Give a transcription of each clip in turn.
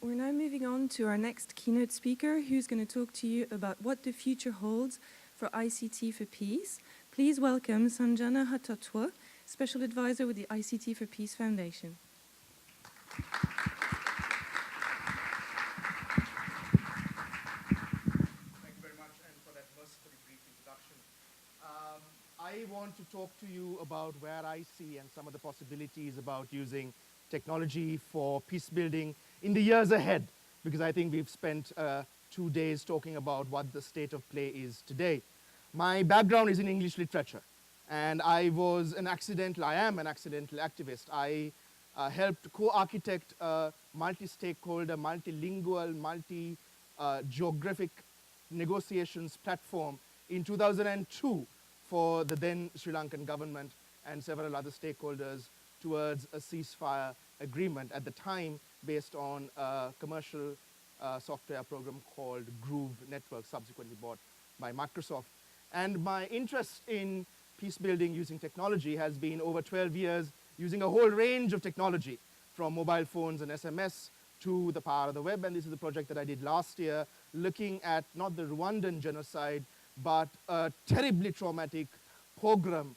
We're now moving on to our next keynote speaker, who's going to talk to you about what the future holds for ICT for Peace. Please welcome Sanjana Hattotuwa, Special Advisor with the ICT for Peace Foundation. Thank you very much, and for that mercifully brief introduction. I want to talk to you about where I see and some of the possibilities about using technology for peace building in the years ahead, because I think we've spent 2 days talking about what the state of play is today. My background is in English literature, and I am an accidental activist. I helped co-architect a multi-stakeholder, multilingual, multi-geographic negotiations platform in 2002 for the then Sri Lankan government and several other stakeholders towards a ceasefire agreement, at the time based on a commercial software program called Groove Network, subsequently bought by Microsoft. And my interest in peace building using technology has been over 12 years using a whole range of technology, from mobile phones and SMS to the power of the web. And this is a project that I did last year, looking at not the Rwandan genocide, but a terribly traumatic pogrom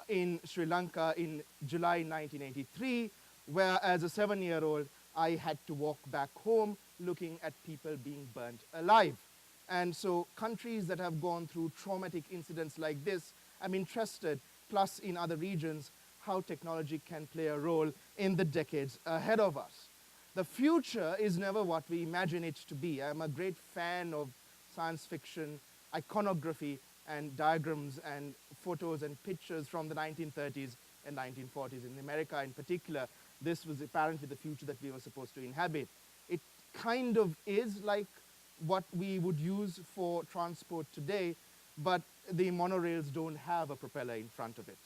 in Sri Lanka in July 1983, where as a 7-year-old, I had to walk back home looking at people being burnt alive. And so countries that have gone through traumatic incidents like this, I'm interested, plus in other regions, how technology can play a role in the decades ahead of us. The future is never what we imagine it to be. I'm a great fan of science fiction, iconography, and diagrams and photos and pictures from the 1930s and 1940s. In America in particular, this was apparently the future that we were supposed to inhabit. It kind of is like what we would use for transport today, but the monorails don't have a propeller in front of it.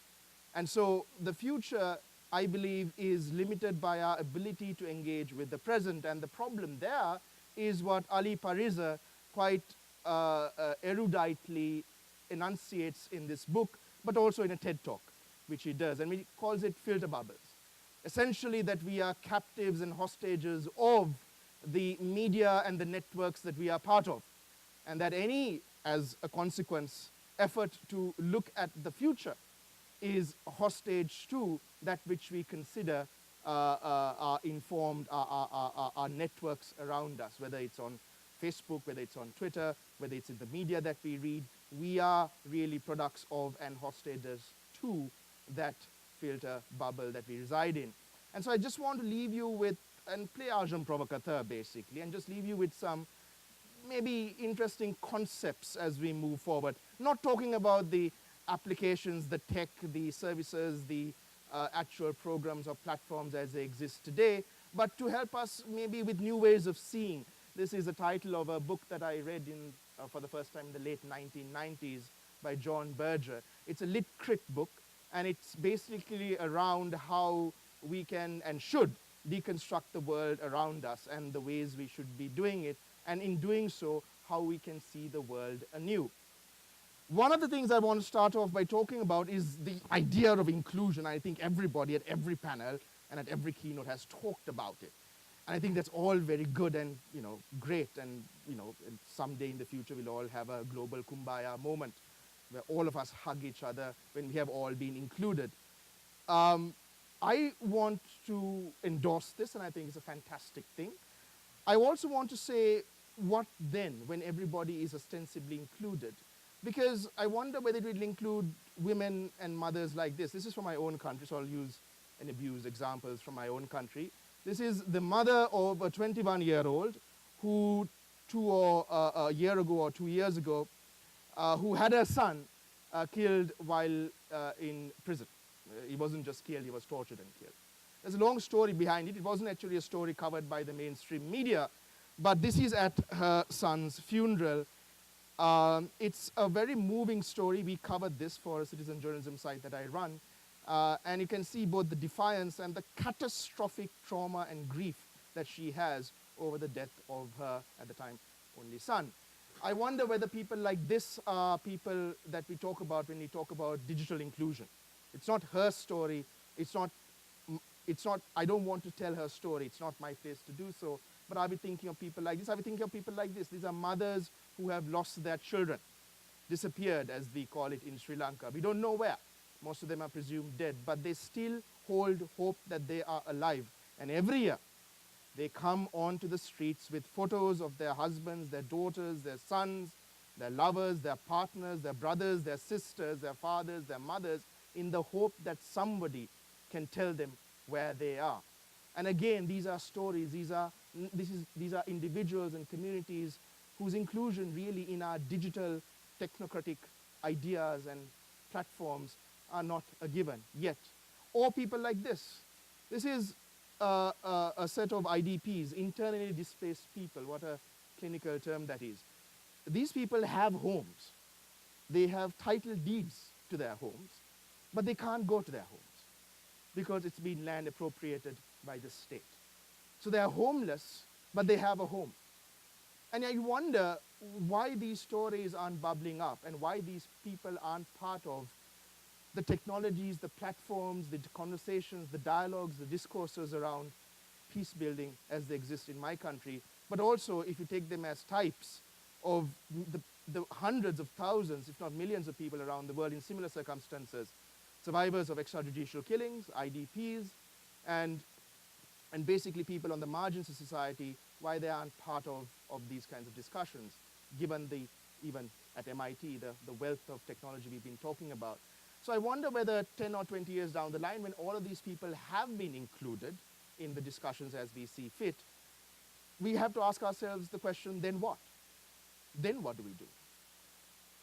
And so the future, I believe, is limited by our ability to engage with the present. And the problem there is what Ali Pariser quite eruditely enunciates in this book, but also in a TED Talk, which he does. And he calls it filter bubbles. Essentially that we are captives and hostages of the media and the networks that we are part of. And that any, as a consequence, effort to look at the future is hostage to that which we consider are informed, our networks around us, whether it's on Facebook, whether it's on Twitter, whether it's in the media that we read. We are really products of and hostages to that filter bubble that we reside in. And so I just want to leave you with, and play agent provocateur basically, and just leave you with some maybe interesting concepts as we move forward. Not talking about the applications, the tech, the services, the actual programs or platforms as they exist today, but to help us maybe with new ways of seeing. This is the title of a book that I read in for the first time in the late 1990s by John Berger. It's a lit crit book, and it's basically around how we can and should deconstruct the world around us and the ways we should be doing it, and in doing so, how we can see the world anew. One of the things I want to start off by talking about is the idea of inclusion. I think everybody at every panel and at every keynote has talked about it. And I think that's all very good and great, and and someday in the future we'll all have a global kumbaya moment where all of us hug each other when we have all been included. I want to endorse this, and I think it's a fantastic thing. I also want to say, what then when everybody is ostensibly included? Because I wonder whether it will include women and mothers like this. This is from my own country, so I'll use and abuse examples from my own country. This is the mother of a 21-year-old who a year ago or 2 years ago, who had her son killed while in prison. He wasn't just killed, he was tortured and killed. There's a long story behind it. It wasn't actually a story covered by the mainstream media, but this is at her son's funeral. It's a very moving story. We covered this for a citizen journalism site that I run. And you can see both the defiance and the catastrophic trauma and grief that she has over the death of her, at the time, only son. I wonder whether people like this are people that we talk about when we talk about digital inclusion. It's not her story. It's not it's not, I don't want to tell her story. It's not my place to do so. But I'll be thinking of people like this. I'll be thinking of people like this. These are mothers who have lost their children, disappeared, as we call it in Sri Lanka. We don't know where. Most of them are presumed dead, but they still hold hope that they are alive. And every year, they come onto the streets with photos of their husbands, their daughters, their sons, their lovers, their partners, their brothers, their sisters, their fathers, their mothers, in the hope that somebody can tell them where they are. And again, these are stories, these are individuals and communities whose inclusion really in our digital technocratic ideas and platforms are not a given yet. Or people like this. This is a set of IDPs, internally displaced people, what a clinical term that is. These people have homes. They have title deeds to their homes, but they can't go to their homes because it's been land appropriated by the state. So they are homeless, but they have a home. And I wonder why these stories aren't bubbling up and why these people aren't part of the technologies, the platforms, the conversations, the dialogues, the discourses around peace building as they exist in my country. But also, if you take them as types of the hundreds of thousands, if not millions of people around the world in similar circumstances, survivors of extrajudicial killings, IDPs, and basically people on the margins of society, why they aren't part of these kinds of discussions, given even at MIT, the wealth of technology we've been talking about. So I wonder whether 10 or 20 years down the line, when all of these people have been included in the discussions as we see fit, we have to ask ourselves the question, then what? Then what do we do?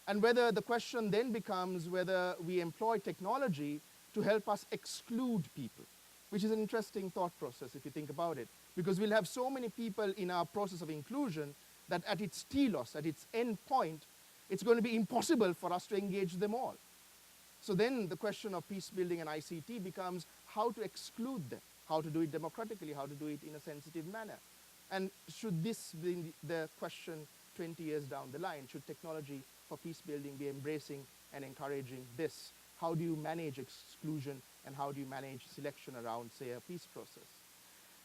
And whether the question then becomes whether we employ technology to help us exclude people, which is an interesting thought process if you think about it. Because we'll have so many people in our process of inclusion that at its telos, at its end point, it's going to be impossible for us to engage them all. So then the question of peace building and ICT becomes how to exclude them, how to do it democratically, how to do it in a sensitive manner. And should this be the question 20 years down the line? Should technology for peace building be embracing and encouraging this? How do you manage exclusion and how do you manage selection around, say, a peace process?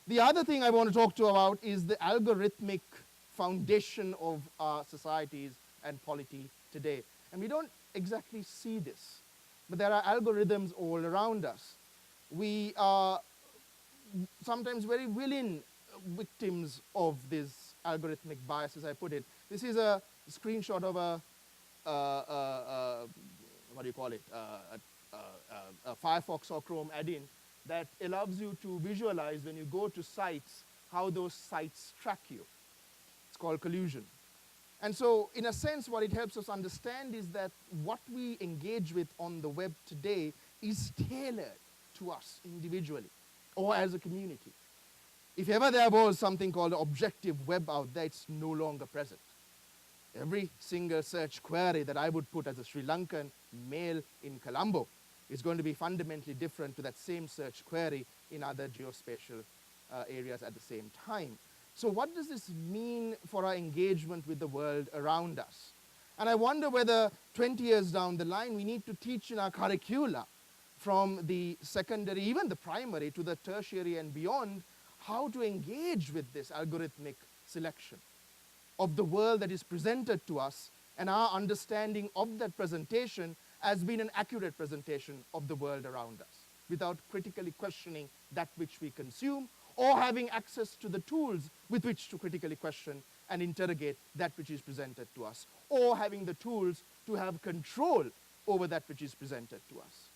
The other thing I want to talk to you about is the algorithmic foundation of our societies and polity today. And we don't exactly see this, but there are algorithms all around us. We are sometimes very willing victims of this algorithmic bias, as I put it. This is a screenshot of a Firefox or Chrome add-in that allows you to visualize when you go to sites how those sites track you. It's called collusion. And so, in a sense, what it helps us understand is that what we engage with on the web today is tailored to us individually or as a community. If ever there was something called objective web out there, it's no longer present. Every single search query that I would put as a Sri Lankan male in Colombo is going to be fundamentally different to that same search query in other geospatial areas at the same time. So what does this mean for our engagement with the world around us? And I wonder whether 20 years down the line, we need to teach in our curricula from the secondary, even the primary, to the tertiary and beyond, how to engage with this algorithmic selection of the world that is presented to us and our understanding of that presentation as being an accurate presentation of the world around us, without critically questioning that which we consume or having access to the tools with which to critically question and interrogate that which is presented to us, or having the tools to have control over that which is presented to us.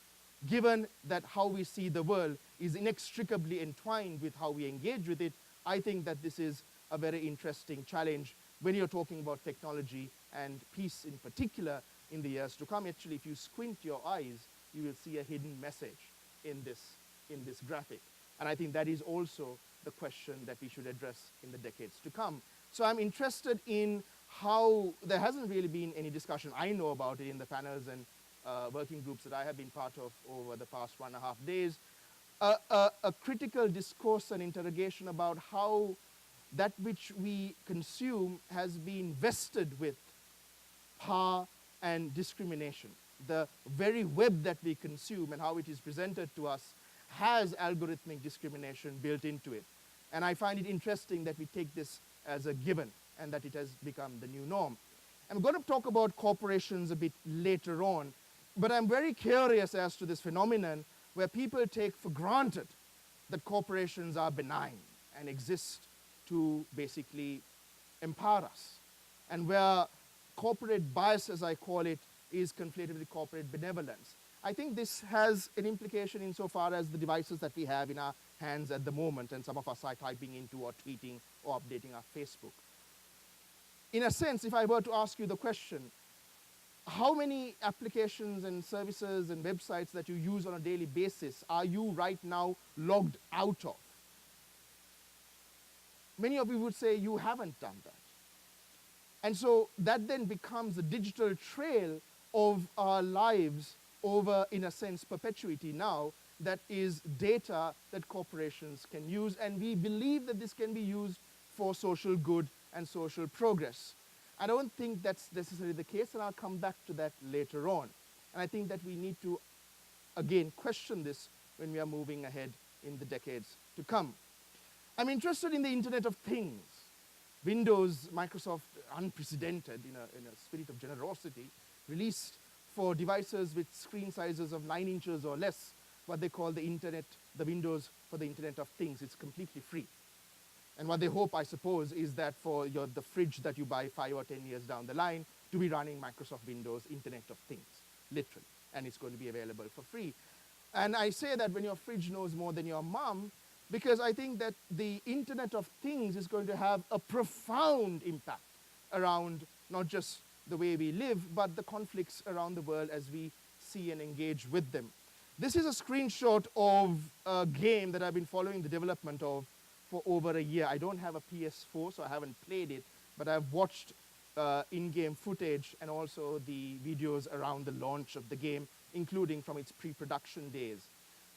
Given that how we see the world is inextricably entwined with how we engage with it, I think that this is a very interesting challenge when you're talking about technology and peace in particular in the years to come. Actually, if you squint your eyes, you will see a hidden message in this graphic. And I think that is also the question that we should address in the decades to come. So I'm interested in how there hasn't really been any discussion I know about it in the panels and working groups that I have been part of over the past 1.5 days, a critical discourse and interrogation about how that which we consume has been vested with power and discrimination. The very web that we consume and how it is presented to us has algorithmic discrimination built into it. And I find it interesting that we take this as a given and that it has become the new norm. I'm going to talk about corporations a bit later on, but I'm very curious as to this phenomenon where people take for granted that corporations are benign and exist to basically empower us, and where corporate bias, as I call it, is conflated with corporate benevolence. I think this has an implication insofar as the devices that we have in our hands at the moment, and some of us are typing into or tweeting or updating our Facebook. In a sense, if I were to ask you the question, how many applications and services and websites that you use on a daily basis are you right now logged out of? Many of you would say you haven't done that. And so that then becomes a digital trail of our lives over, in a sense, perpetuity now, that is data that corporations can use, and we believe that this can be used for social good and social progress. I don't think that's necessarily the case, and I'll come back to that later on. And I think that we need to, again, question this when we are moving ahead in the decades to come. I'm interested in the Internet of Things. Windows, Microsoft, unprecedented in a spirit of generosity, released for devices with screen sizes of 9 inches or less, what they call the Internet, the Windows for the Internet of Things. It's completely free. And what they hope, I suppose, is that for the fridge that you buy 5 or 10 years down the line to be running Microsoft Windows Internet of Things, literally. And it's going to be available for free. And I say that when your fridge knows more than your mom, because I think that the Internet of Things is going to have a profound impact around not just the way we live, but the conflicts around the world as we see and engage with them. This is a screenshot of a game that I've been following the development of for over a year. I don't have a PS4, so I haven't played it, but I've watched in-game footage and also the videos around the launch of the game, including from its pre-production days.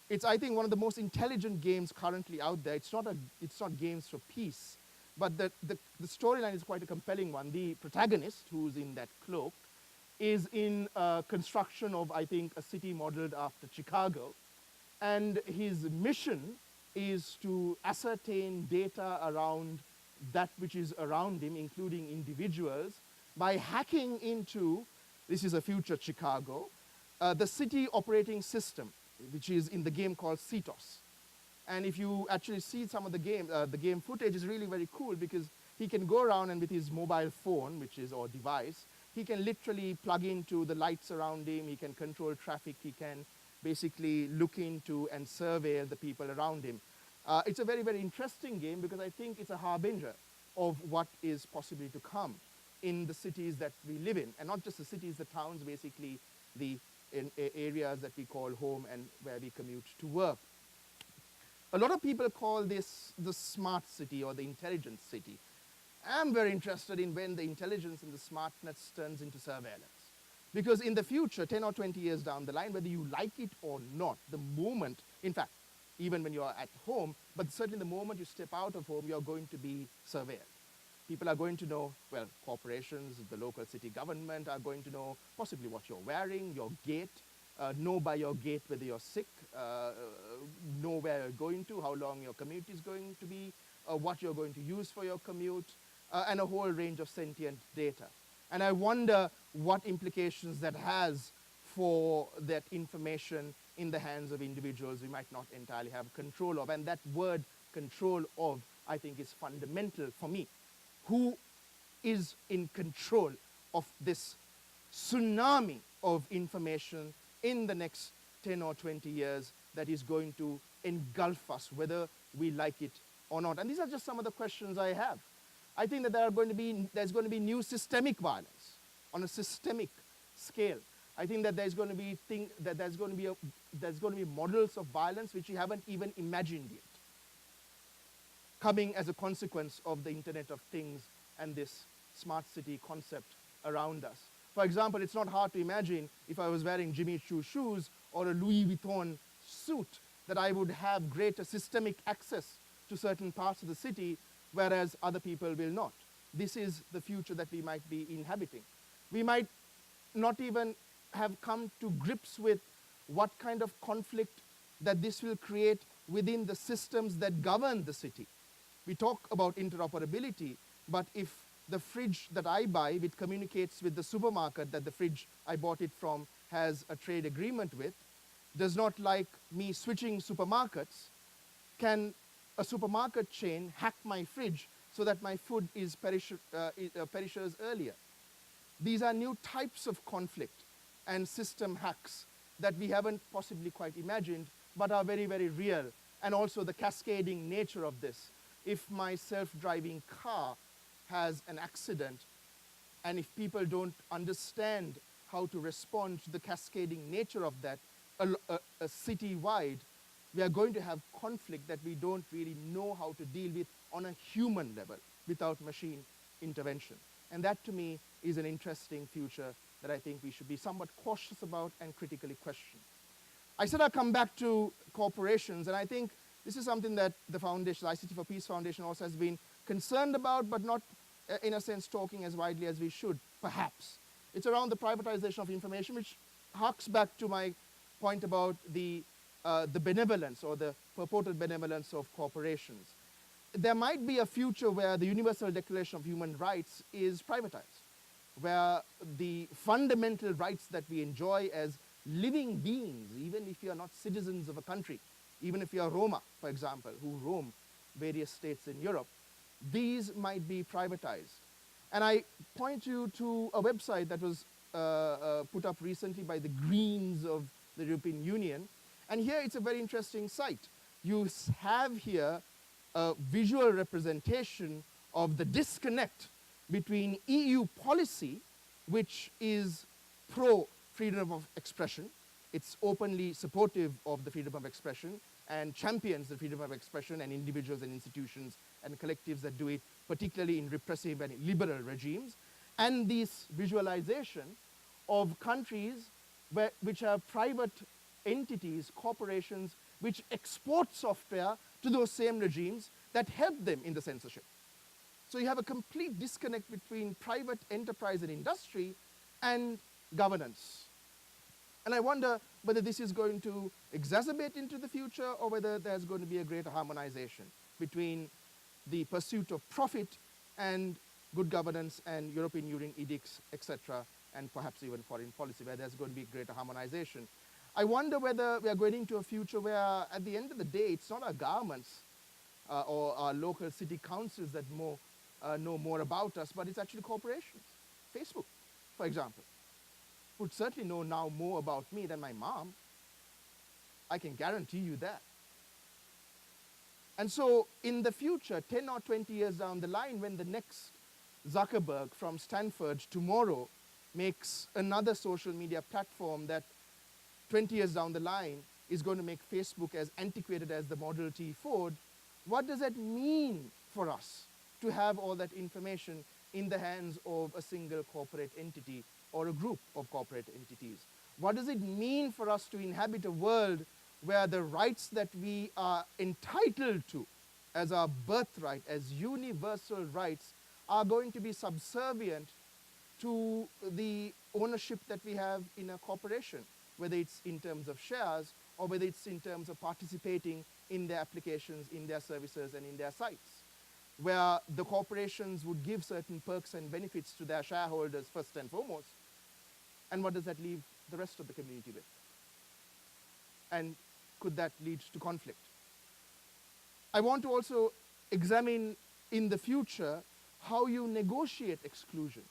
It's, I think, one of the most intelligent games currently out there. It's not games for peace, but the storyline is quite a compelling one. The protagonist, who's in that cloak, is in construction of, I think, a city modeled after Chicago, and his mission is to ascertain data around that which is around him, including individuals, by hacking into, this is a future Chicago, the city operating system, which is in the game called CETOS. And if you actually see some of the game footage is really very cool, because he can go around and with his mobile phone, or device, he can literally plug into the lights around him, he can control traffic, he can basically look into and survey the people around him. It's a very, very interesting game, because I think it's a harbinger of what is possibly to come in the cities that we live in. And not just the cities, the towns, basically the areas that we call home and where we commute to work. A lot of people call this the smart city or the intelligent city. I'm very interested in when the intelligence and the smartness turns into surveillance. Because in the future, 10 or 20 years down the line, whether you like it or not, the moment, in fact, even when you're at home, but certainly the moment you step out of home, you're going to be surveilled. People are going to know, well, corporations, the local city government are going to know possibly what you're wearing, your gait, know by your gait whether you're sick, know where you're going to, how long your commute is going to be, what you're going to use for your commute, and a whole range of sentient data. And I wonder what implications that has for that information in the hands of individuals we might not entirely have control of. And that word control of, I think, is fundamental for me. Who is in control of this tsunami of information in the next 10 or 20 years that is going to engulf us, whether we like it or not? And these are just some of the questions I have. I think that there's going to be new systemic violence on a systemic scale. I think that there's going to be models of violence which we haven't even imagined yet, coming as a consequence of the Internet of Things and this smart city concept around us. For example, it's not hard to imagine if I was wearing Jimmy Choo shoes or a Louis Vuitton suit that I would have greater systemic access to certain parts of the city, whereas other people will not. This is the future that we might be inhabiting. We might not even have come to grips with what kind of conflict that this will create within the systems that govern the city. We talk about interoperability, but if the fridge that I buy, which communicates with the supermarket that the fridge I bought it from has a trade agreement with, does not like me switching supermarkets, can a supermarket chain hack my fridge so that my food is perishes earlier? These are new types of conflict and system hacks that we haven't possibly quite imagined, but are very, very real. And also the cascading nature of this. If my self-driving car has an accident, and if people don't understand how to respond to the cascading nature of that, city-wide, we are going to have conflict that we don't really know how to deal with on a human level without machine intervention. And that, to me, is an interesting future that I think we should be somewhat cautious about and critically question. I said I'll come back to corporations, and I think this is something that the foundation, the ICT4Peace Foundation, also has been concerned about, but not, in a sense, talking as widely as we should, perhaps. It's around the privatization of information, which harks back to my point about the benevolence or the purported benevolence of corporations. There might be a future where the Universal Declaration of Human Rights is privatized, where the fundamental rights that we enjoy as living beings, even if you are not citizens of a country, even if you are Roma, for example, who roam various states in Europe, these might be privatized. And I point you to a website that was put up recently by the Greens of the European Union. And here it's a very interesting site. You have here a visual representation of the disconnect between EU policy, which is pro-freedom of expression. It's openly supportive of the freedom of expression and champions the freedom of expression, and individuals and institutions and collectives that do it, particularly in repressive and liberal regimes, and this visualization of countries which have private entities, corporations, which export software to those same regimes that help them in the censorship. So you have a complete disconnect between private enterprise and industry and governance. And I wonder whether this is going to exacerbate into the future, or whether there's going to be a greater harmonization between the pursuit of profit and good governance and European Union edicts, etc., and perhaps even foreign policy, where there's going to be greater harmonization. I wonder whether we are going into a future where, at the end of the day, it's not our governments or our local city councils that know more about us, but it's actually corporations. Facebook, for example, would certainly know now more about me than my mom. I can guarantee you that. And so in the future, 10 or 20 years down the line, when the next Zuckerberg from Stanford tomorrow makes another social media platform that 20 years down the line is going to make Facebook as antiquated as the Model T Ford, what does that mean for us to have all that information in the hands of a single corporate entity or a group of corporate entities? What does it mean for us to inhabit a world where the rights that we are entitled to as our birthright, as universal rights, are going to be subservient to the ownership that we have in a corporation, whether it's in terms of shares or whether it's in terms of participating in their applications, in their services, and in their sites, where the corporations would give certain perks and benefits to their shareholders first and foremost. And what does that leave the rest of the community with? And could that lead to conflict? I want to also examine in the future how you negotiate exclusion.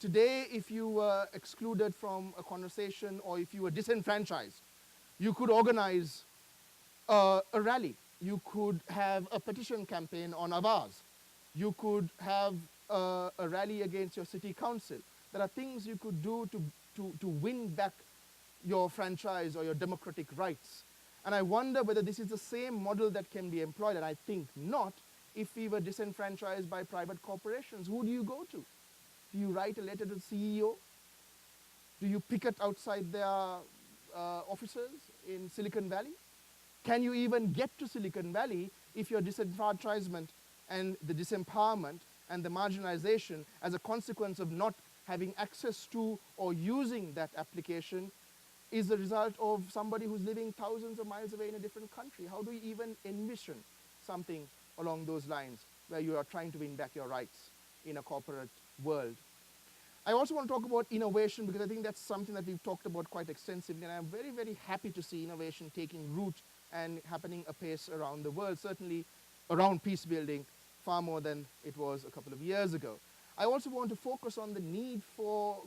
Today, if you were excluded from a conversation or if you were disenfranchised, you could organize a rally. You could have a petition campaign on Avaz. You could have a rally against your city council. There are things you could do to win back your franchise or your democratic rights. And I wonder whether this is the same model that can be employed, and I think not, if we were disenfranchised by private corporations. Who do you go to? Do you write a letter to the CEO? Do you picket outside their offices in Silicon Valley? Can you even get to Silicon Valley if your disenfranchisement and the disempowerment and the marginalization as a consequence of not having access to or using that application is the result of somebody who's living thousands of miles away in a different country. How do we even envision something along those lines where you are trying to win back your rights in a corporate world? I also want to talk about innovation, because I think that's something that we've talked about quite extensively, and I'm very, very happy to see innovation taking root and happening apace around the world, certainly around peace building, far more than it was a couple of years ago. I also want to focus on the need for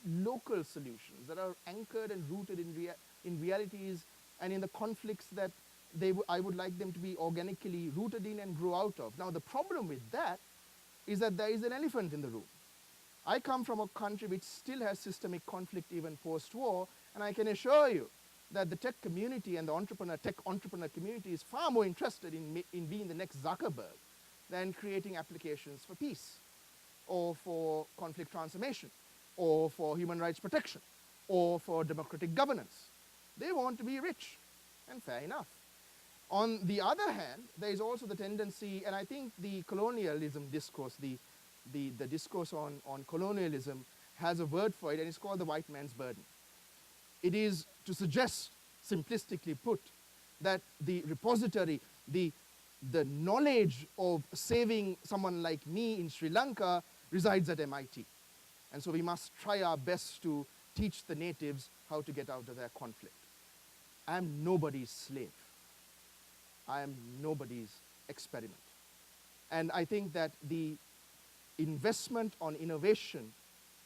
local solutions that are anchored and rooted in realities and in the conflicts that I would like them to be organically rooted in and grow out of. Now, the problem with that is that there is an elephant in the room. I come from a country which still has systemic conflict even post-war, and I can assure you that the tech community and the tech entrepreneur community is far more interested in being the next Zuckerberg than creating applications for peace, or for conflict transformation, or for human rights protection, or for democratic governance. They want to be rich, and fair enough. On the other hand, there is also the tendency, and I think the colonialism discourse, the discourse on colonialism has a word for it, and it's called the white man's burden. It is to suggest, simplistically put, that the repository, the knowledge of saving someone like me in Sri Lanka resides at MIT. And so we must try our best to teach the natives how to get out of their conflict. I am nobody's slave. I am nobody's experiment. And I think that the investment on innovation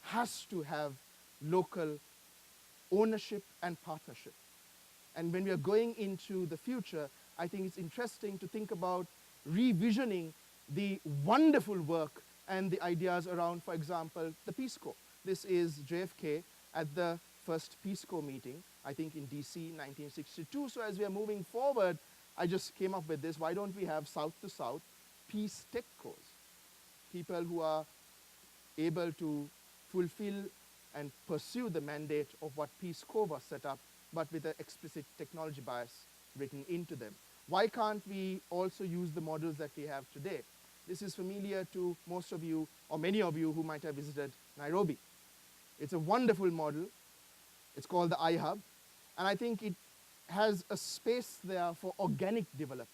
has to have local ownership and partnership. And when we are going into the future, I think it's interesting to think about revisioning the wonderful work and the ideas around, for example, the Peace Corps. This is JFK at the first Peace Corps meeting, I think in DC in 1962. So as we are moving forward, I just came up with this: why don't we have South to South Peace Tech Corps? People who are able to fulfill and pursue the mandate of what Peace Corps was set up, but with an explicit technology bias written into them. Why can't we also use the models that we have today? This is familiar to most of you, or many of you who might have visited Nairobi. It's a wonderful model. It's called the iHub, and I think it has a space there for organic development.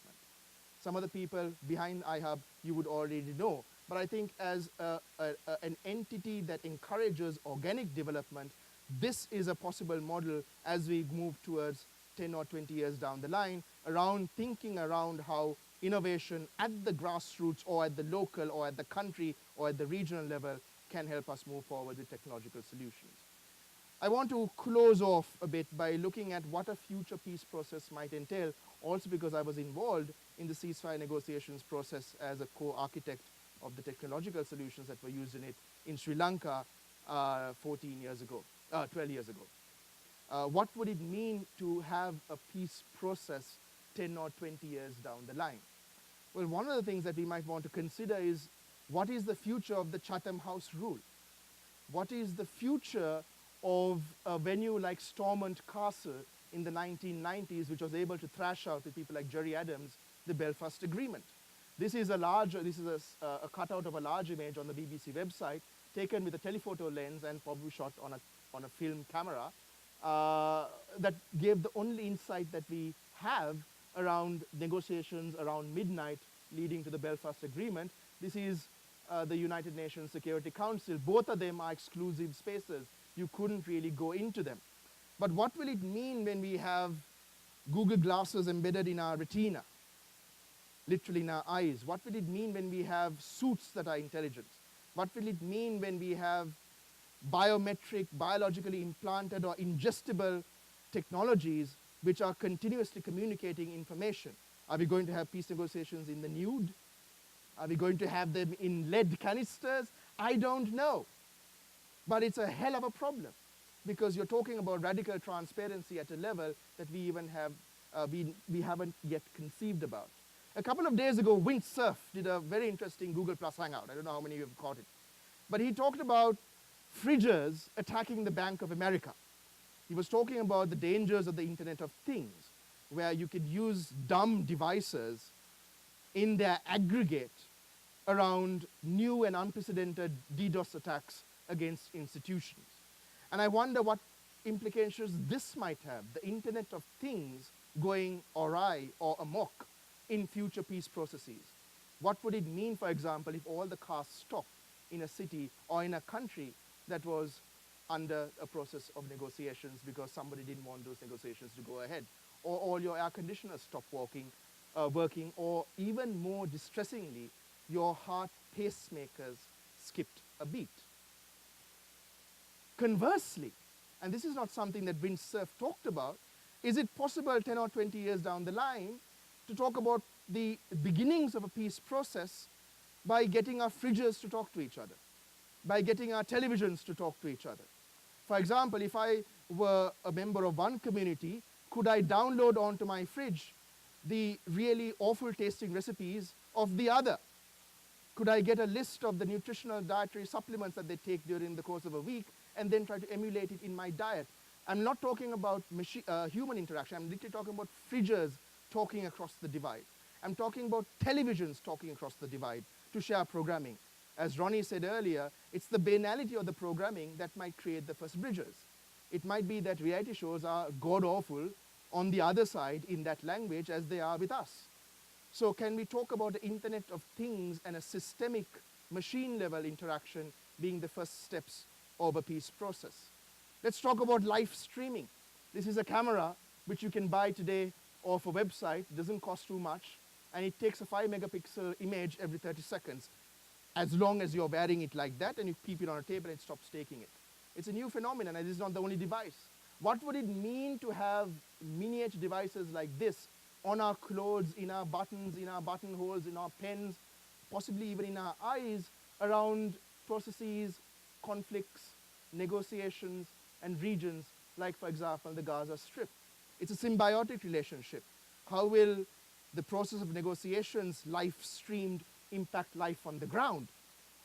Some of the people behind iHub you would already know, but I think as an entity that encourages organic development, this is a possible model as we move towards 10 or 20 years down the line, around thinking around how innovation at the grassroots or at the local or at the country or at the regional level can help us move forward with technological solutions. I want to close off a bit by looking at what a future peace process might entail, also because I was involved in the ceasefire negotiations process as a co-architect of the technological solutions that were used in it in Sri Lanka 12 years ago. What would it mean to have a peace process 10 or 20 years down the line? Well, one of the things that we might want to consider is, what is the future of the Chatham House rule? What is the future of a venue like Stormont Castle in the 1990s, which was able to thrash out with people like Gerry Adams the Belfast Agreement? This is a cutout of a large image on the BBC website, taken with a telephoto lens and probably shot on a film camera, that gave the only insight that we have around negotiations around midnight leading to the Belfast Agreement. This is the United Nations Security Council. Both of them are exclusive spaces. You couldn't really go into them. But what will it mean when we have Google glasses embedded in our retina, literally in our eyes? What will it mean when we have suits that are intelligent? What will it mean when we have biometric, biologically implanted or ingestible technologies which are continuously communicating information? Are we going to have peace negotiations in the nude? Are we going to have them in lead canisters? I don't know. But it's a hell of a problem, because you're talking about radical transparency at a level that we haven't yet conceived about. A couple of days ago, Windsurf did a very interesting Google Plus Hangout. I don't know how many of you have caught it. But he talked about fridges attacking the Bank of America. He was talking about the dangers of the Internet of Things, where you could use dumb devices in their aggregate around new and unprecedented DDoS attacks against institutions. And I wonder what implications this might have, the Internet of Things going awry or amok in future peace processes. What would it mean, for example, if all the cars stopped in a city or in a country that was under a process of negotiations because somebody didn't want those negotiations to go ahead? Or all your air conditioners stop working, or even more distressingly, your heart pacemakers skipped a beat. Conversely, and this is not something that Vint Cerf talked about, is it possible 10 or 20 years down the line to talk about the beginnings of a peace process by getting our fridges to talk to each other, by getting our televisions to talk to each other? For example, if I were a member of one community, could I download onto my fridge the really awful tasting recipes of the other? Could I get a list of the nutritional dietary supplements that they take during the course of a week and then try to emulate it in my diet? I'm not talking about human interaction. I'm literally talking about fridges talking across the divide. I'm talking about televisions talking across the divide to share programming. As Ronnie said earlier, it's the banality of the programming that might create the first bridges. It might be that reality shows are god-awful on the other side in that language as they are with us. So can we talk about the Internet of Things and a systemic machine-level interaction being the first steps of a peace process? Let's talk about live streaming. This is a camera which you can buy today off a website. It doesn't cost too much, and it takes a 5-megapixel image every 30 seconds, as long as you're wearing it like that and you keep it on a table and it stops taking it. It's a new phenomenon, and this is not the only device. What would it mean to have miniature devices like this on our clothes, in our buttons, in our buttonholes, in our pens, possibly even in our eyes, around processes, conflicts, negotiations, and regions like, for example, the Gaza Strip? It's a symbiotic relationship. How will the process of negotiations, live-streamed, impact life on the ground?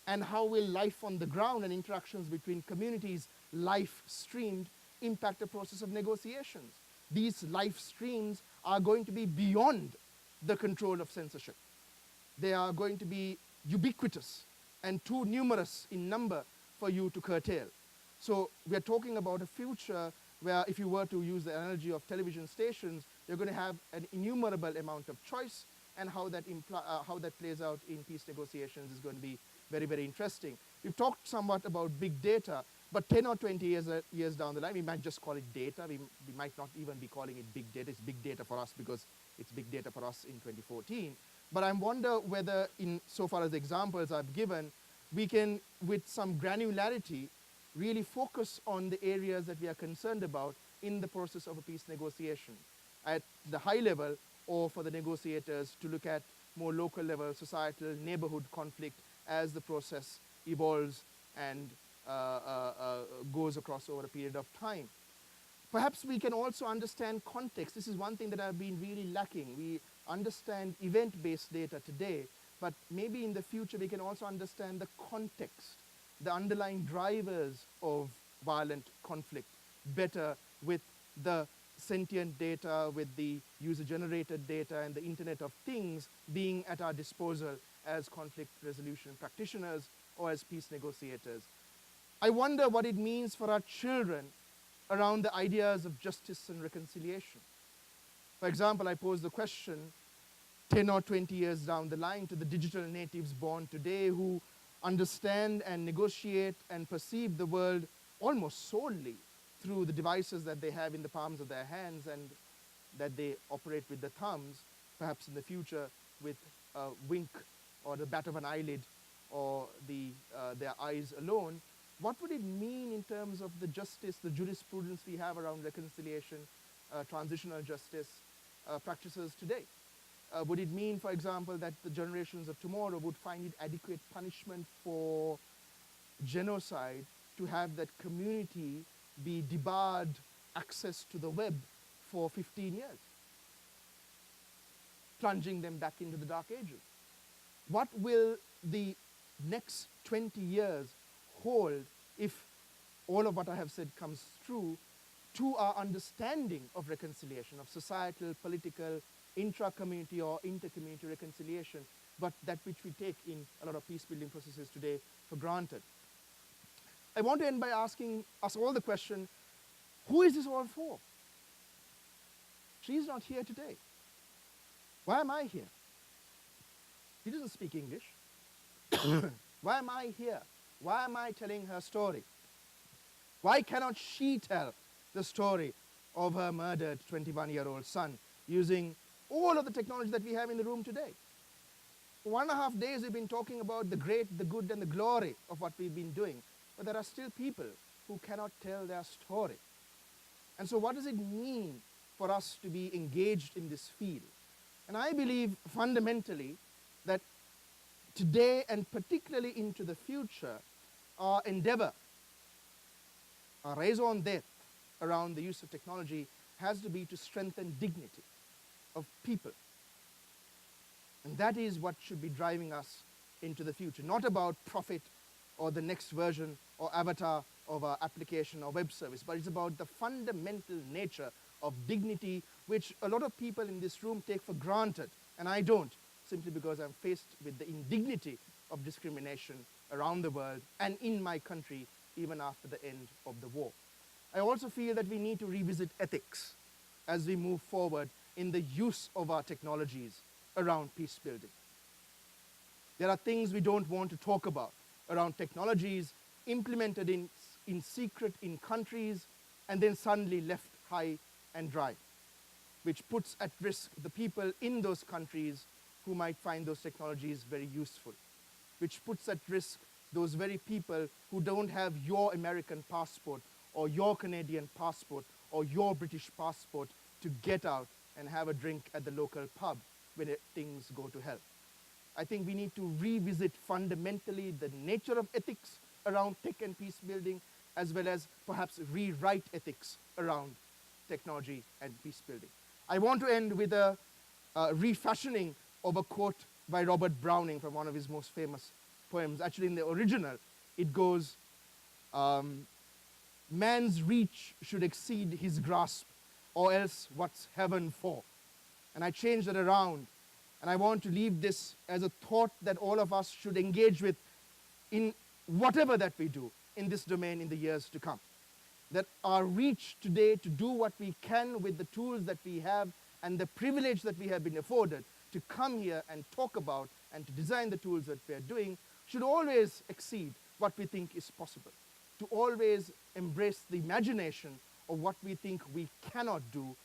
And how will life on the ground and interactions between communities, live-streamed, impact the process of negotiations? These live streams are going to be beyond the control of censorship. They are going to be ubiquitous and too numerous in number for you to curtail. So we are talking about a future where, if you were to use the analogy of television stations, you're going to have an innumerable amount of choice, and how that plays out in peace negotiations is going to be very, very interesting. We've talked somewhat about big data, but 10 or 20 years down the line, we might just call it data. We might not even be calling it big data. It's big data for us because it's big data for us in 2014. But I wonder whether, in so far as the examples I've given, we can, with some granularity, really focus on the areas that we are concerned about in the process of a peace negotiation at the high level, or for the negotiators to look at more local level, societal, neighborhood conflict as the process evolves and goes across over a period of time. Perhaps we can also understand context. This is one thing that I've been really lacking. We understand event-based data today, but maybe in the future we can also understand the context, the underlying drivers of violent conflict better with the sentient data, with the user-generated data and the Internet of Things being at our disposal as conflict resolution practitioners or as peace negotiators. I wonder what it means for our children around the ideas of justice and reconciliation. For example, I pose the question 10 or 20 years down the line to the digital natives born today who understand and negotiate and perceive the world almost solely through the devices that they have in the palms of their hands and that they operate with the thumbs, perhaps in the future with a wink or the bat of an eyelid or their eyes alone. What would it mean in terms of the justice, the jurisprudence we have around reconciliation, transitional justice practices today? Would it mean, for example, that the generations of tomorrow would find it adequate punishment for genocide to have that community be debarred access to the web for 15 years, plunging them back into the dark ages? What will the next 20 years hold if all of what I have said comes true to our understanding of reconciliation, of societal, political, intra-community or inter-community reconciliation, but that which we take in a lot of peace-building processes today for granted? I want to end by asking us all the question, Who is this all for? She's not here today. Why am I here? She doesn't speak English. Why am I here? Why am I telling her story? Why cannot she tell the story of her murdered 21-year-old son using all of the technology that we have in the room today? For 1.5 days we've been talking about the great, the good, and the glory of what we've been doing, but there are still people who cannot tell their story. And so what does it mean for us to be engaged in this field? And I believe fundamentally that today and particularly into the future, our endeavor, our raison d'etre around the use of technology has to be to strengthen dignity of people. And that is what should be driving us into the future, not about profit or the next version or avatar of our application or web service, but it's about the fundamental nature of dignity, which a lot of people in this room take for granted, and I don't, simply because I'm faced with the indignity of discrimination around the world and in my country, even after the end of the war. I also feel that we need to revisit ethics as we move forward in the use of our technologies around peace building. There are things we don't want to talk about around technologies implemented in secret in countries and then suddenly left high and dry, which puts at risk the people in those countries who might find those technologies very useful, which puts at risk those very people who don't have your American passport or your Canadian passport or your British passport to get out and have a drink at the local pub when things go to hell. I think we need to revisit fundamentally the nature of ethics around tech and peace building, as well as perhaps rewrite ethics around technology and peace building. I want to end with a refashioning of a quote by Robert Browning from one of his most famous poems. Actually, in the original, it goes, man's reach should exceed his grasp, or else what's heaven for? And I changed it around, and I want to leave this as a thought that all of us should engage with in whatever that we do in this domain in the years to come. That our reach today to do what we can with the tools that we have and the privilege that we have been afforded to come here and talk about and to design the tools that we are doing should always exceed what we think is possible. To always embrace the imagination of what we think we cannot do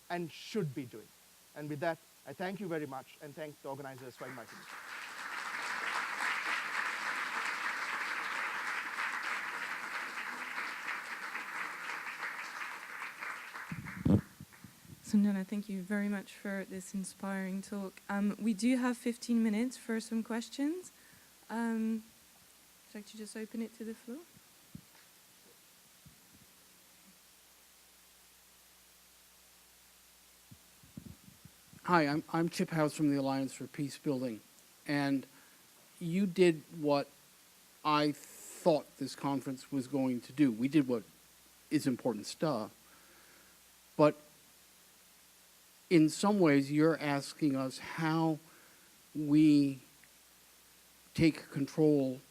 and should be doing. And with that, I thank you very much and thank the organizers for inviting me. Sanjana, thank you very much for this inspiring talk. We do have 15 minutes for some questions. Would you like to just open it to the floor? Hi, I'm Chip House from the Alliance for Peace Building, and you did what I thought this conference was going to do. We did what is important stuff, but in some ways you're asking us how we take control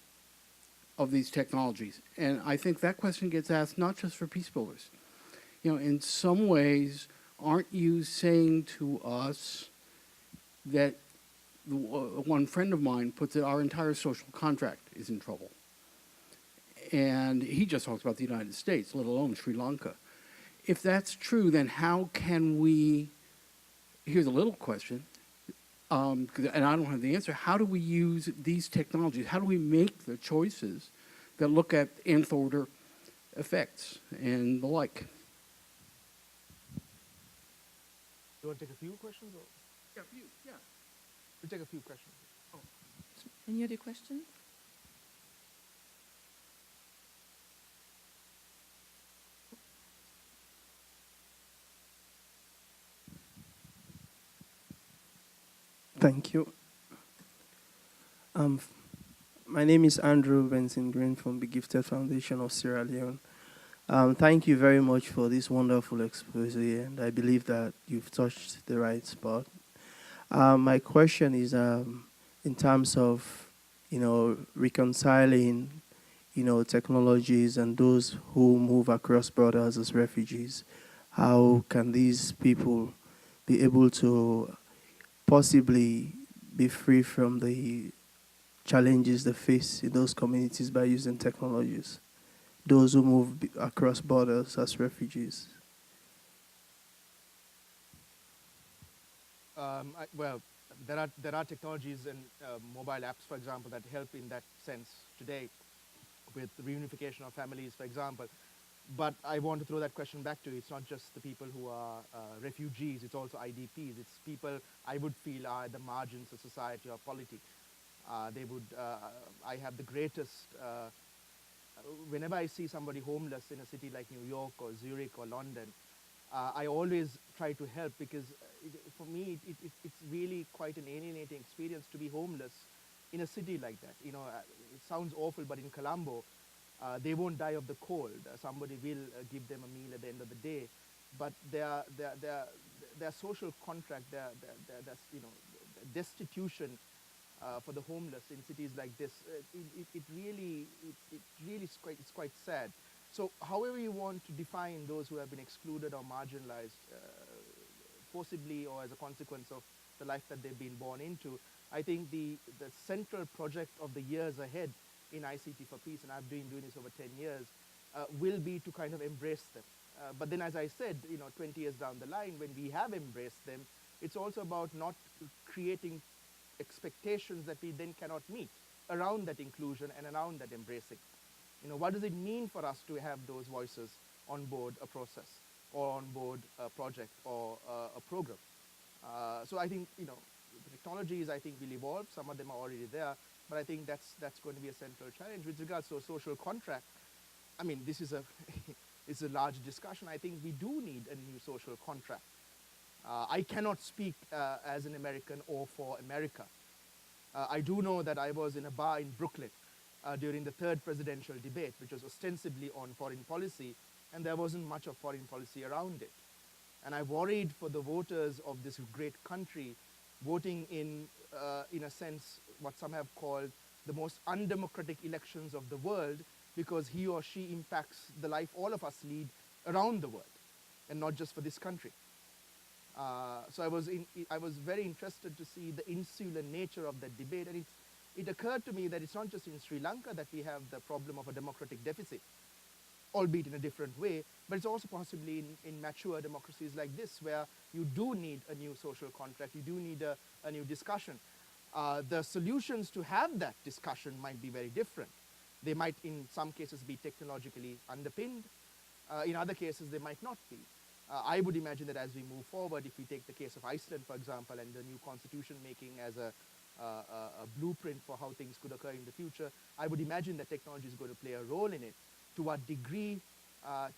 of these technologies. And I think that question gets asked not just for peace builders. You know, in some ways, aren't you saying to us that, one friend of mine puts it, our entire social contract is in trouble? And he just talks about the United States, let alone Sri Lanka. If that's true, then how can we, here's a little question, and I don't have the answer, how do we use these technologies? How do we make the choices that look at nth order effects and the like? You want to take a few questions? Or? Yeah, a few, yeah. We'll take a few questions. Oh. Any other questions? Thank you. My name is Andrew Benson Green from the Gifted Foundation of Sierra Leone. Thank you very much for this wonderful expose, and I believe that you've touched the right spot. My question is in terms of, reconciling, technologies and those who move across borders as refugees? How can these people be able to possibly be free from the challenges they face in those communities by using technologies? Those who move across borders as refugees. Well, there are technologies and mobile apps, for example, that help in that sense today with the reunification of families, for example. But I want to throw that question back to you. It's not just the people who are refugees, it's also IDPs. It's people I would feel are at the margins of society or polity. I have the greatest, whenever I see somebody homeless in a city like New York or Zurich or London, I always try to help because for me it's really quite an alienating experience to be homeless in a city like that. It sounds awful, but in Colombo, they won't die of the cold. Somebody will give them a meal at the end of the day, but their social contract, their destitution for the homeless in cities like this, it really it's quite sad. So however you want to define those who have been excluded or marginalized, forcibly or as a consequence of the life that they've been born into, I think the central project of the years ahead in ICT4Peace, and I've been doing this over 10 years, will be to kind of embrace them. But then, as I said, 20 years down the line, when we have embraced them, it's also about not creating expectations that we then cannot meet around that inclusion and around that embracing. What does it mean for us to have those voices on board a process or on board a project or a program? So I think, the technologies, I think, will evolve. Some of them are already there, but I think that's going to be a central challenge. With regards to a social contract, I mean, this is it's a large discussion. I think we do need a new social contract. I cannot speak as an American or for America. I do know that I was in a bar in Brooklyn during the third presidential debate, which was ostensibly on foreign policy, and there wasn't much of foreign policy around it. And I worried for the voters of this great country voting in a sense, what some have called the most undemocratic elections of the world, because he or she impacts the life all of us lead around the world, and not just for this country. So I was very interested to see the insular nature of that debate, and it occurred to me that it's not just in Sri Lanka that we have the problem of a democratic deficit, albeit in a different way, but it's also possibly in mature democracies like this, where you do need a new social contract, you do need a new discussion. The solutions to have that discussion might be very different. They might, in some cases, be technologically underpinned. In other cases, they might not be. I would imagine that as we move forward, if we take the case of Iceland, for example, and the new constitution making as a blueprint for how things could occur in the future, I would imagine that technology is going to play a role in it. To what degree,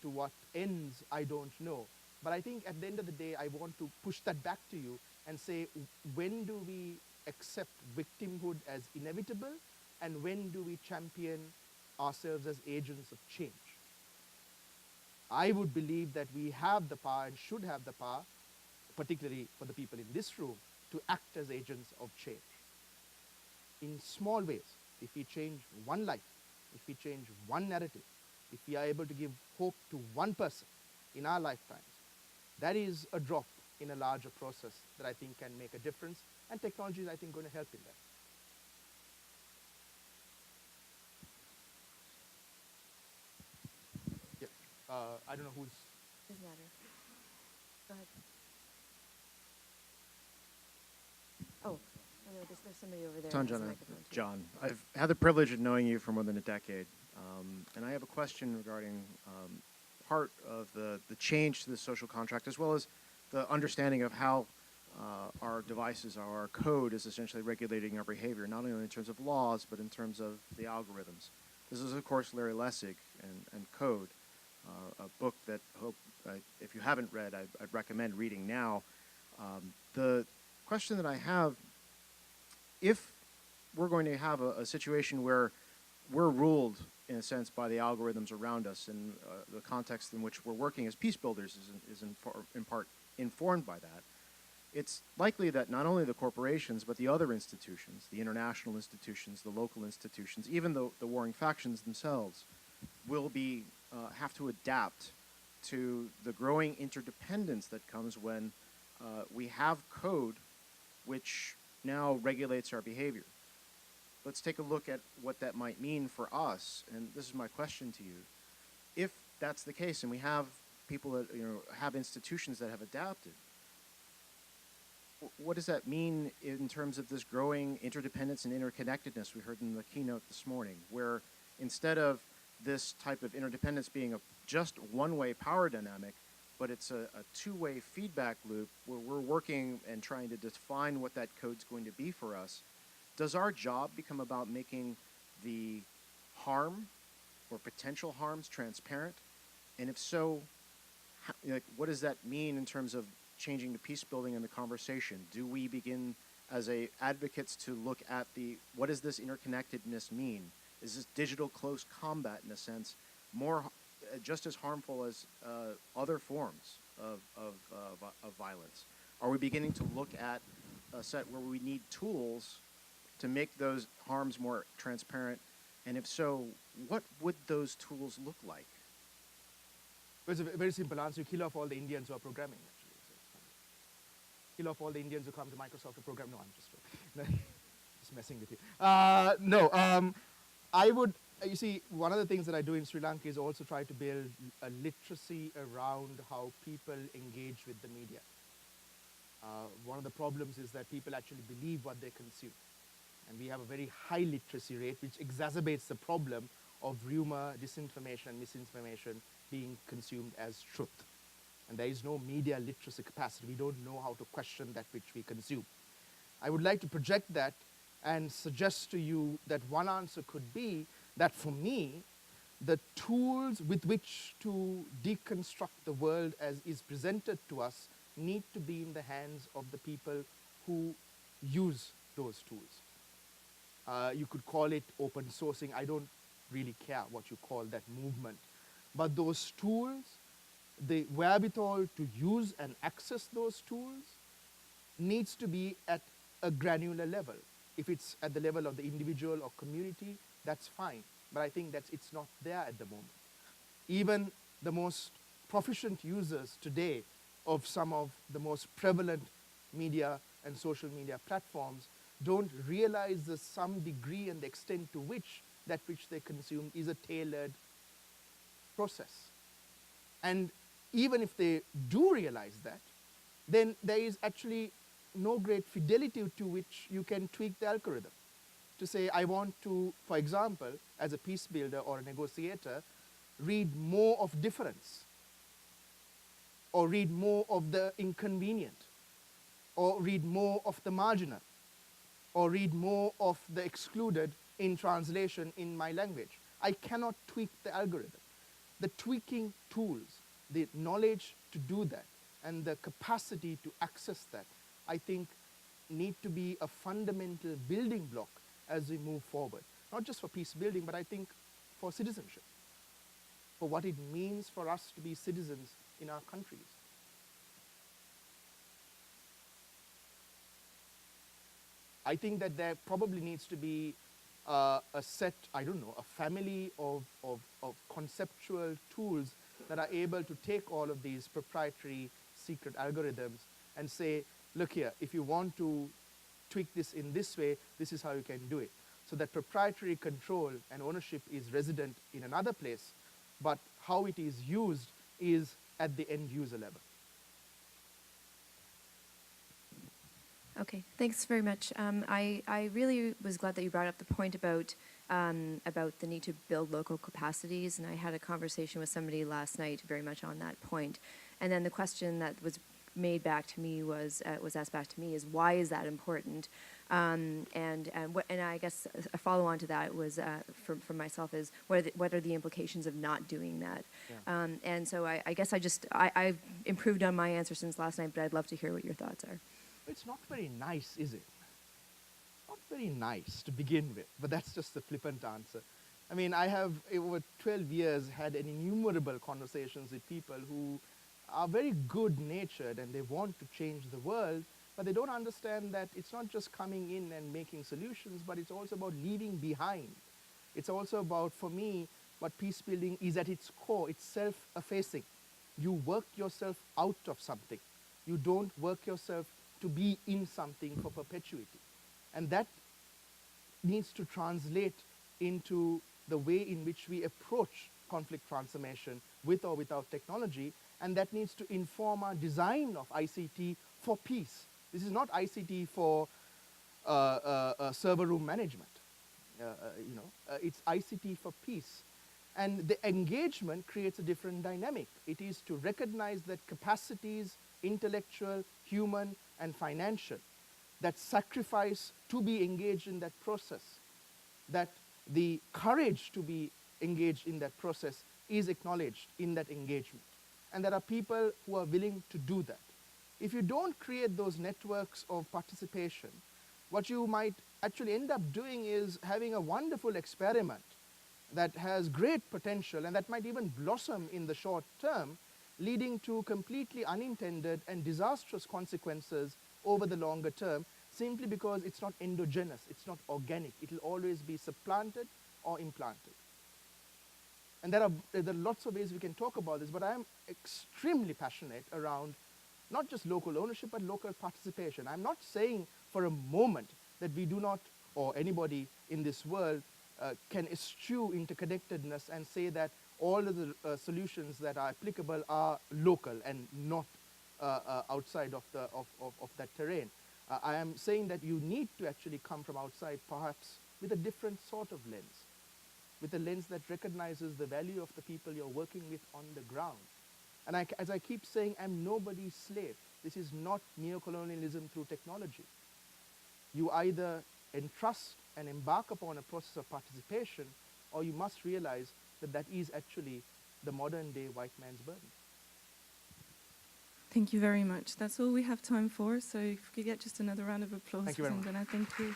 to what ends, I don't know. But I think at the end of the day, I want to push that back to you and say, when do we accept victimhood as inevitable, and when do we champion ourselves as agents of change? I would believe that we have the power and should have the power, particularly for the people in this room, to act as agents of change. In small ways, if we change one life, if we change one narrative, if we are able to give hope to one person in our lifetimes, that is a drop in a larger process that I think can make a difference, and technology is, I think, going to help in that. Yeah. I don't know who's... Doesn't matter. Go ahead. Oh, no, there's somebody over there. Sanjana, John, I've had the privilege of knowing you for more than a decade, and I have a question regarding part of the change to the social contract, as well as the understanding of how our devices, our code is essentially regulating our behavior, not only in terms of laws, but in terms of the algorithms. This is, of course, Larry Lessig and Code, a book that if you haven't read, I'd recommend reading now. The question that I have, if we're going to have a situation where we're ruled, in a sense, by the algorithms around us, and the context in which we're working as peace builders is in part informed by that, it's likely that not only the corporations, but the other institutions, the international institutions, the local institutions, even the warring factions themselves, will be have to adapt to the growing interdependence that comes when we have code which now regulates our behavior. Let's take a look at what that might mean for us, and this is my question to you. If that's the case, and we have people that have institutions that have adapted, what does that mean in terms of this growing interdependence and interconnectedness we heard in the keynote this morning, where instead of this type of interdependence being a just one-way power dynamic, but it's a two-way feedback loop where we're working and trying to define what that code's going to be for us, does our job become about making the harm or potential harms transparent? And if so, what does that mean in terms of changing the peace building and the conversation? Do we begin as advocates to look at what does this interconnectedness mean? Is this digital close combat, in a sense, more just as harmful as other forms of violence? Are we beginning to look at a set where we need tools to make those harms more transparent? And if so, what would those tools look like? It's a very simple answer. You kill off all the Indians who are programming, actually. So it's funny. Kill off all the Indians who come to Microsoft to program. No, I'm just joking. Just messing with you. I would, you see, one of the things that I do in Sri Lanka is also try to build a literacy around how people engage with the media. One of the problems is that people actually believe what they consume. And we have a very high literacy rate, which exacerbates the problem of rumor, disinformation, and misinformation being consumed as truth. And there is no media literacy capacity. We don't know how to question that which we consume. I would like to project that and suggest to you that one answer could be that for me, the tools with which to deconstruct the world as is presented to us need to be in the hands of the people who use those tools. You could call it open sourcing. I don't really care what you call that movement. But those tools, the wherewithal to use and access those tools needs to be at a granular level. If it's at the level of the individual or community, that's fine. But I think that it's not there at the moment. Even the most proficient users today of some of the most prevalent media and social media platforms don't realize the some degree and the extent to which that which they consume is a tailored process. And even if they do realize that, then there is actually no great fidelity to which you can tweak the algorithm. To say, I want to, for example, as a peace builder or a negotiator, read more of difference, or read more of the inconvenient, or read more of the marginal, or read more of the excluded in translation in my language. I cannot tweak the algorithm. The tweaking tools, the knowledge to do that, and the capacity to access that, I think, need to be a fundamental building block as we move forward. Not just for peace building, but I think for citizenship, for what it means for us to be citizens in our countries. I think that there probably needs to be a set, I don't know, a family of conceptual tools that are able to take all of these proprietary secret algorithms and say, look here, if you want to tweak this in this way, this is how you can do it. So that proprietary control and ownership is resident in another place, but how it is used is at the end user level. Okay, thanks very much. I really was glad that you brought up the point about the need to build local capacities, and I had a conversation with somebody last night very much on that point. And then the question that was made back to me was asked back to me is, why is that important? And I guess a follow on to that was for myself is, what are the implications of not doing that? Yeah. And so I guess I've improved on my answer since last night, but I'd love to hear what your thoughts are. It's not very nice, is it? Not very nice to begin with, but that's just the flippant answer. I mean, I have, over 12 years, had innumerable conversations with people who are very good-natured and they want to change the world, but they don't understand that it's not just coming in and making solutions, but it's also about leaving behind. It's also about, for me, what peace building is at its core. It's self-effacing. You work yourself out of something. You don't work yourself to be in something for perpetuity. And that needs to translate into the way in which we approach conflict transformation with or without technology, and that needs to inform our design of ICT for peace. This is not ICT for server room management. It's ICT for peace. And the engagement creates a different dynamic. It is to recognize that capacities, intellectual, human, and financial, that sacrifice to be engaged in that process, that the courage to be engaged in that process is acknowledged in that engagement. And there are people who are willing to do that. If you don't create those networks of participation, what you might actually end up doing is having a wonderful experiment that has great potential and that might even blossom in the short term, leading to completely unintended and disastrous consequences over the longer term, simply because it's not endogenous, it's not organic. It will always be supplanted or implanted. And there are lots of ways we can talk about this, but I am extremely passionate around not just local ownership, but local participation. I'm not saying for a moment that we do not, or anybody in this world, can eschew interconnectedness and say that all of the solutions that are applicable are local and not outside of that terrain. I am saying that you need to actually come from outside, perhaps with a different sort of lens, with a lens that recognizes the value of the people you're working with on the ground. And as I keep saying, I'm nobody's slave. This is not neocolonialism through technology. You either entrust and embark upon a process of participation, or you must realize that that is actually the modern day white man's burden. Thank you very much. That's all we have time for. So if we could get just another round of applause Thank you for very much. Sanjana. Thank you.